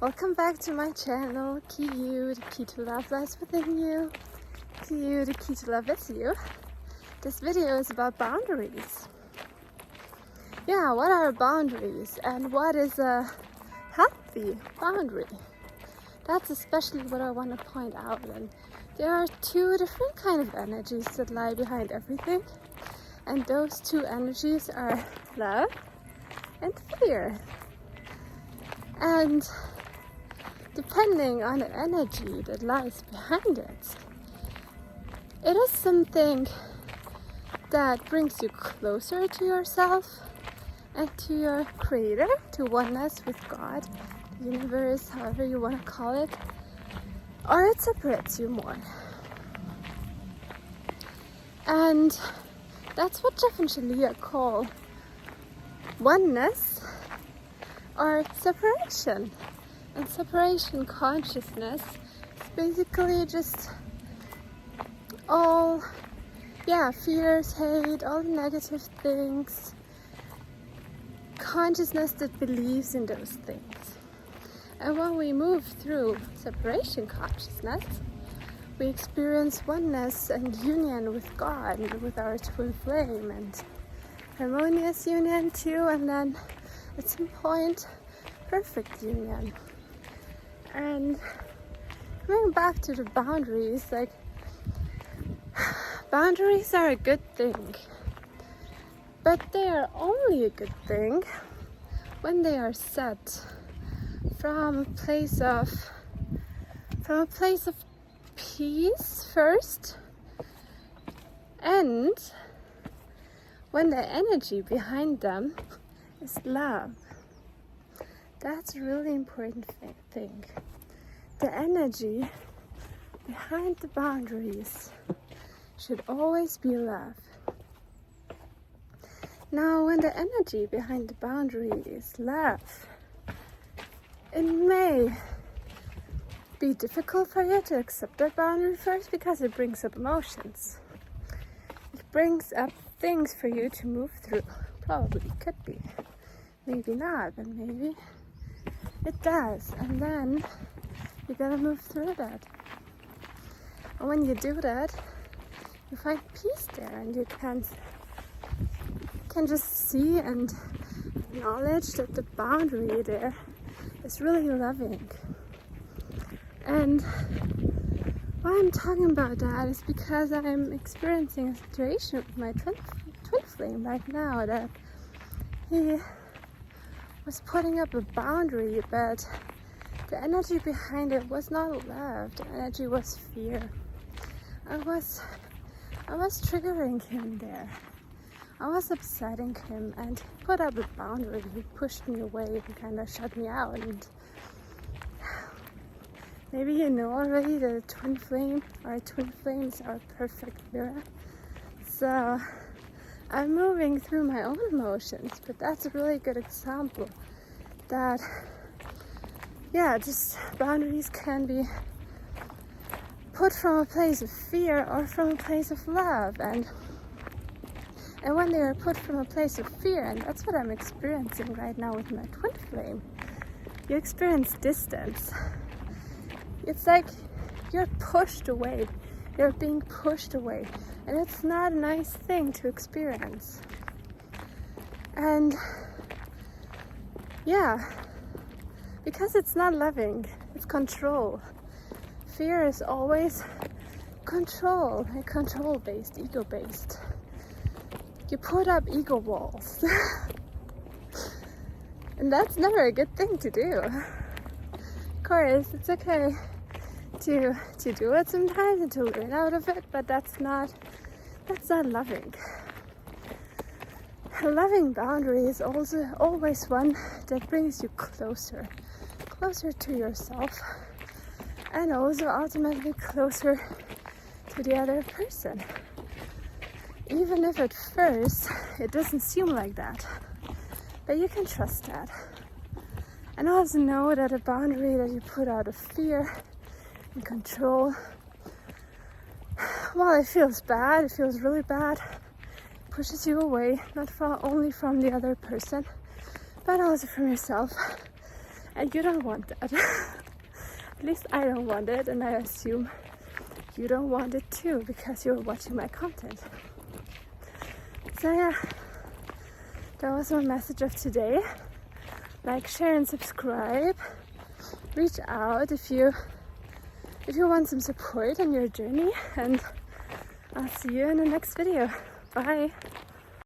Welcome back to my channel, Kiyu, the key to love lies within you. Kiyu, the key to love is you. This video is about boundaries. Yeah, what are boundaries and what is a healthy boundary? That's especially what I want to point out. And there are two different kind of energies that lie behind everything. And those two energies are love and fear. And depending on the energy that lies behind it, it is something that brings you closer to yourself and to your creator, to oneness with God, the universe, however you want to call it, or it separates you more. And that's what Jeff and Shalia call oneness or separation. And separation consciousness is basically just all, fears, hate, all the negative things. Consciousness that believes in those things. And when we move through separation consciousness, we experience oneness and union with God and with our twin flame and harmonious union too, and then at some point, perfect union. And coming back to the boundaries, boundaries are a good thing, but they are only a good thing when they are set from a place of peace first, and when the energy behind them is love. That's a really important thing. The energy behind the boundaries should always be love. Now, when the energy behind the boundary is love, it may be difficult for you to accept that boundary first because it brings up emotions. It brings up things for you to move through. Probably could be. Maybe not, but maybe it does. And then you gotta move through that. And when you do that, you find peace there, and you can just see and acknowledge that the boundary there is really loving. And why I'm talking about that is because I'm experiencing a situation with my twin flame right now, that he was putting up a boundary, but the energy behind it was not love. The energy was fear. I was triggering him there. I was upsetting him, and he put up a boundary. He pushed me away and kind of shut me out. And maybe you know already that our twin flames are perfect mirror. So I'm moving through my own emotions, but that's a really good example that, just boundaries can be put from a place of fear or from a place of love. And when they are put from a place of fear, and that's what I'm experiencing right now with my twin flame, you experience distance. It's like you're pushed away. You're being pushed away. And it's not a nice thing to experience. And because it's not loving, it's control. Fear is always control-based, ego-based. You put up ego walls. And that's never a good thing to do. Of course, it's okay to do it sometimes and to learn out of it, but that's not loving. A loving boundary is also always one that brings you closer to yourself, and also ultimately closer to the other person. Even if at first it doesn't seem like that, but you can trust that. And also know that a boundary that you put out of fear and control, while it feels bad, it feels really bad, pushes you away, not only from the other person, but also from yourself. And you don't want that. At least I don't want it, and I assume you don't want it too because you're watching my content. So yeah, that was my message of today. Like, share and subscribe. Reach out if you want some support on your journey, and I'll see you in the next video. Bye.